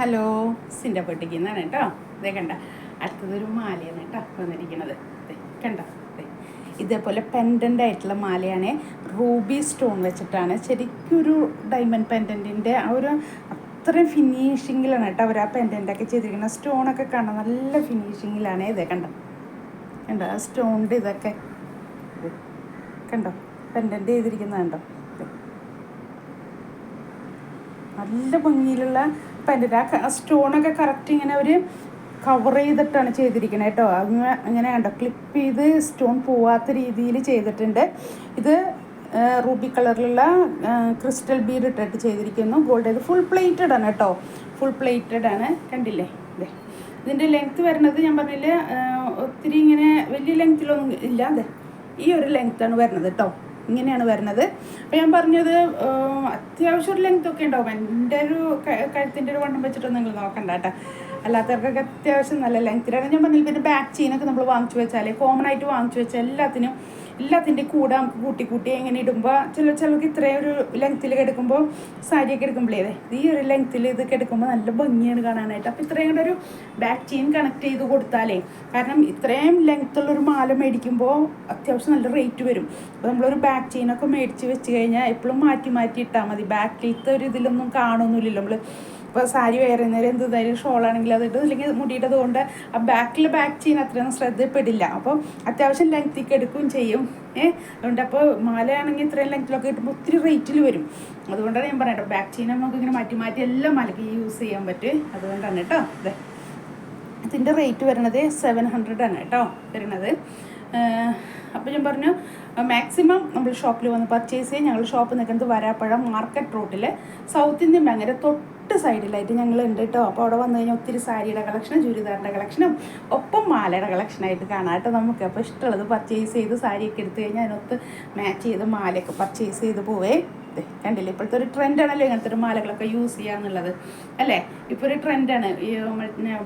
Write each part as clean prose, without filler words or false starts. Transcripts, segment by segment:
Hello, സിൻ്റെ പൊട്ടിക്ക് നിന്നാണ് കേട്ടോ. ഇതേ കണ്ട, അടുത്തതൊരു മാലയാണ് കേട്ടോ വന്നിരിക്കുന്നത്. കണ്ടോ, ഇതേപോലെ പെൻഡൻ്റ് ആയിട്ടുള്ള മാലയാണ്. റൂബി സ്റ്റോൺ വെച്ചിട്ടാണ്. ശരിക്കും ഒരു ഡയമണ്ട് പെൻഡൻറ്റിൻ്റെ ആ ഒരു അത്രയും ഫിനിഷിങ്ങിലാണ് കേട്ടോ അവർ ആ പെൻഡൻ്റൊക്കെ ചെയ്തിരിക്കുന്നത്. സ്റ്റോണൊക്കെ കാണാം, നല്ല ഫിനിഷിങ്ങിലാണ്. ഇതേ കണ്ടോ, കണ്ടോ ആ സ്റ്റോണിൻ്റെ ഇതൊക്കെ കണ്ടോ, പെൻഡൻ്റ് ചെയ്തിരിക്കുന്നത് കണ്ടോ. നല്ല ഭംഗിയിലുള്ള പെൻഡൻ്റ്. ആ സ്റ്റോണൊക്കെ കറക്റ്റ് ഇങ്ങനെ അവർ കവർ ചെയ്തിട്ടാണ് ചെയ്തിരിക്കുന്നത് കേട്ടോ. അങ്ങനെ കണ്ടോ, ക്ലിപ്പ് ചെയ്ത് സ്റ്റോൺ പോവാത്ത രീതിയിൽ ചെയ്തിട്ടുണ്ട്. ഇത് റൂബി കളറിലുള്ള ക്രിസ്റ്റൽ ബീഡ് ഇട്ടിട്ട് ചെയ്തിരിക്കുന്നു. ഗോൾഡ് ഇത് ഫുൾ പ്ലേറ്റഡ് ആണ് കേട്ടോ, ഫുൾ പ്ലേറ്റഡ് ആണ്. കണ്ടില്ലേ, അതെ. ഇതിൻ്റെ ലെങ്ത്ത് വരുന്നത് ഞാൻ പറഞ്ഞില്ലേ, ഒത്തിരി ഇങ്ങനെ വലിയ ലെങ്ത്തിലൊന്നും ഇല്ല. അതെ, ഈ ഒരു ലെങ്ത്താണ് വരുന്നത് കേട്ടോ. ഇങ്ങനെയാണ് വരുന്നത്. അപ്പോൾ ഞാൻ പറഞ്ഞത് അത്യാവശ്യം ഒരു ലെങ്ത്തൊക്കെ ഉണ്ടാവും. എൻ്റെ ഒരു കഴുത്തിൻ്റെ ഒരു വണ്ണം വെച്ചിട്ടൊന്നും നിങ്ങൾ നോക്കണ്ട കേട്ടോ. അല്ലാത്തവർക്കൊക്കെ അത്യാവശ്യം നല്ല ലെങ്ത്തിലാണ്. ഞാൻ പറഞ്ഞില്ല, പിന്നെ ബാക്ക് ചെയിനൊക്കെ നമ്മൾ വാങ്ങിച്ചു വെച്ചാൽ, കോമൺ ആയിട്ട് വാങ്ങിച്ചു വെച്ചാൽ എല്ലാത്തിൻ്റെ കൂടെ നമുക്ക് കൂട്ടി എങ്ങനെ ഇടുമ്പോൾ ചിലർക്ക് ഇത്രയും ഒരു ലെങ്ത്തിൽ എടുക്കുമ്പോൾ സാരിയൊക്കെ എടുക്കുമ്പോഴേ ഈ ഒരു ലെങ്ത്തിൽ ഇതൊക്കെ എടുക്കുമ്പോൾ നല്ല ഭംഗിയാണ് കാണാനായിട്ട്. അപ്പോൾ ഇത്രയും കൂടെ ഒരു ബാക്ക് ചെയിൻ കണക്ട് ചെയ്ത് കൊടുത്താലേ, കാരണം ഇത്രയും ലെങ്ത്തുള്ളൊരു മാല മേടിക്കുമ്പോൾ അത്യാവശ്യം നല്ല റേറ്റ് വരും. അപ്പോൾ നമ്മളൊരു ബാക്ക് ചെയിനൊക്കെ മേടിച്ച് വെച്ച് കഴിഞ്ഞാൽ എപ്പോഴും മാറ്റി ഇട്ടാൽ മതി. ബാക്കിലത്തെ ഒരു ഇതിലൊന്നും കാണുന്നില്ലല്ലോ നമ്മൾ. ഇപ്പോൾ സാരി വേറെ നേരം എന്ത് തരും, ഷോളാണെങ്കിൽ അത് ഇടും, അല്ലെങ്കിൽ മുടിയിട്ടത് കൊണ്ട് ആ ബാക്ക് ചെയിൻ അത്രയൊന്നും ശ്രദ്ധപ്പെടില്ല. അപ്പോൾ അത്യാവശ്യം ലെങ്ത്തിക്ക് എടുക്കുകയും ചെയ്യും. അതുകൊണ്ട് അപ്പോൾ മാലയാണെങ്കിൽ ഇത്രയും ലെങ്ത്തിലൊക്കെ കിട്ടുമ്പോൾ ഒത്തിരി റേറ്റിൽ വരും. അതുകൊണ്ടാണ് ഞാൻ പറയട്ടെ, ബാക്ക് ചെയിൻ നമുക്ക് ഇങ്ങനെ മാറ്റി എല്ലാം മാലയ്ക്ക് യൂസ് ചെയ്യാൻ പറ്റും. അതുകൊണ്ടാണ് കേട്ടോ. അതെ, ഇതിൻ്റെ റേറ്റ് വരുന്നത് 700 ആണ് കേട്ടോ വരുന്നത്. അപ്പോൾ ഞാൻ പറഞ്ഞു, മാക്സിമം നമ്മൾ ഷോപ്പിൽ വന്ന് പർച്ചേസ് ചെയ്യും. ഞങ്ങൾ ഷോപ്പ് നിൽക്കുന്നത് വരാപ്പുഴ മാർക്കറ്റ് റോട്ടിൽ സൗത്ത് ഇന്ത്യൻ ബാങ്കിൻ്റെ തൊട്ട് സൈഡിലായിട്ട് ഞങ്ങളുണ്ട് കേട്ടോ. അപ്പോൾ അവിടെ വന്നു കഴിഞ്ഞാൽ ഒത്തിരി സാരിയുടെ കളക്ഷനും ചുരിദാറിൻ്റെ കളക്ഷനും ഒപ്പം മാലയുടെ കളക്ഷനായിട്ട് കാണാം കേട്ടോ നമുക്ക്. അപ്പോൾ ഇഷ്ടമുള്ളത് പർച്ചേസ് ചെയ്ത് സാരിയൊക്കെ എടുത്തു കഴിഞ്ഞാൽ അതിനൊത്ത് മാച്ച് ചെയ്ത് മാലയൊക്കെ പർച്ചേസ് ചെയ്ത് പോവേ. കണ്ടില്ലേ, ഇപ്പോഴത്തെ ഒരു ട്രെൻഡാണല്ലോ ഇങ്ങനത്തെ ഒരു മാലകളൊക്കെ യൂസ് ചെയ്യാന്നുള്ളത് അല്ലേ. ഇപ്പോൾ ഒരു ട്രെൻഡാണ് ഈ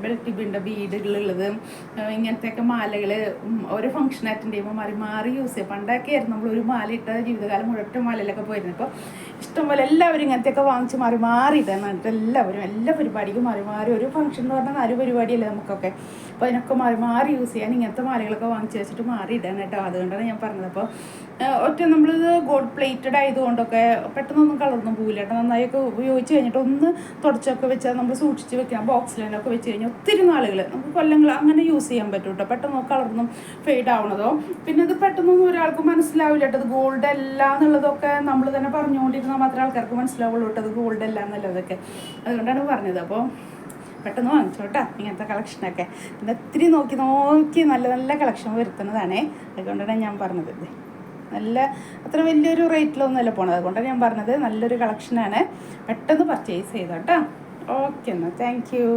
ബെൽറ്റിബിൻ്റെ ബീഡുകളുള്ളത്, ഇങ്ങനത്തെയൊക്കെ മാലകൾ ഓരോ ഫംഗ്ഷൻ അറ്റൻഡ് ചെയ്യുമ്പോൾ മാറി യൂസ് ചെയ്യും. പണ്ടൊക്കെ ആയിരുന്നു നമ്മളൊരു മാല ഇട്ട ജീവിതകാലം മുഴുവൻ മാലയിലൊക്കെ പോയിരുന്നു. ഇപ്പോൾ ഇഷ്ടംപോലെ എല്ലാവരും ഇങ്ങനത്തെയൊക്കെ വാങ്ങിച്ച് മാറി ഇതാണ് കേട്ടോ. എല്ലാ പരിപാടിക്കും മാറി ഒരു ഫംഗ്ഷൻ എന്ന് പറഞ്ഞാൽ 4 പരിപാടിയല്ലേ നമുക്കൊക്കെ. അപ്പോൾ അതിനൊക്കെ മാറി യൂസ് ചെയ്യാൻ ഇങ്ങനത്തെ മാലകളൊക്കെ വാങ്ങിച്ച് വെച്ചിട്ട് ഇടാൻ കേട്ടോ. അതുകൊണ്ടാണ് ഞാൻ പറഞ്ഞത്. അപ്പോൾ ഒറ്റ നമ്മളിത് ഗോൾഡ് പ്ലേറ്റഡ് ആയതുകൊണ്ടൊക്കെ പെട്ടെന്നൊന്നും കളർന്നും പോവില്ല കേട്ടോ. നന്നായൊക്കെ ഉപയോഗിച്ച് കഴിഞ്ഞിട്ട് ഒന്ന് തുടച്ചൊക്കെ വെച്ചാൽ നമ്മൾ സൂക്ഷിച്ച് വെക്കാം. ബോക്സിലൊക്കെ വെച്ച് കഴിഞ്ഞാൽ ഒത്തിരി നാളുകൾ നമുക്ക് കൊല്ലങ്ങൾ അങ്ങനെ യൂസ് ചെയ്യാൻ പറ്റും കേട്ടോ. പെട്ടെന്ന് കളർന്നും ഫെയ്ഡ് ആവണതോ പിന്നെ ഇത് പെട്ടെന്നൊന്നും ഒരാൾക്ക് മനസ്സിലാവില്ല കേട്ടോ. അത് ഗോൾഡ് അല്ല എന്നുള്ളതൊക്കെ നമ്മൾ തന്നെ പറഞ്ഞുകൊണ്ടിരുന്നാൽ മാത്രമേ ആൾക്കാർക്ക് മനസ്സിലാവുള്ളൂ കേട്ടോ, അത് ഗോൾഡ് അല്ല എന്നുള്ളതൊക്കെ. അതുകൊണ്ടാണ് പറഞ്ഞത്. അപ്പോൾ പെട്ടെന്ന് വാങ്ങിച്ചോട്ടാ ഇങ്ങനത്തെ കളക്ഷനൊക്കെ. പിന്നെ ഒത്തിരി നോക്കി നല്ല കളക്ഷൻ വരുത്തുന്നതാണേ. അതുകൊണ്ടാണ് ഞാൻ പറഞ്ഞത്. നല്ല അത്ര വലിയൊരു റേറ്റിലൊന്നുമല്ല പോണത്. അതുകൊണ്ടാണ് ഞാൻ പറഞ്ഞത് നല്ലൊരു കളക്ഷനാണ്. പെട്ടെന്ന് പർച്ചേസ് ചെയ്തോട്ടോ. ഓക്കെ എന്നാൽ, താങ്ക് യു.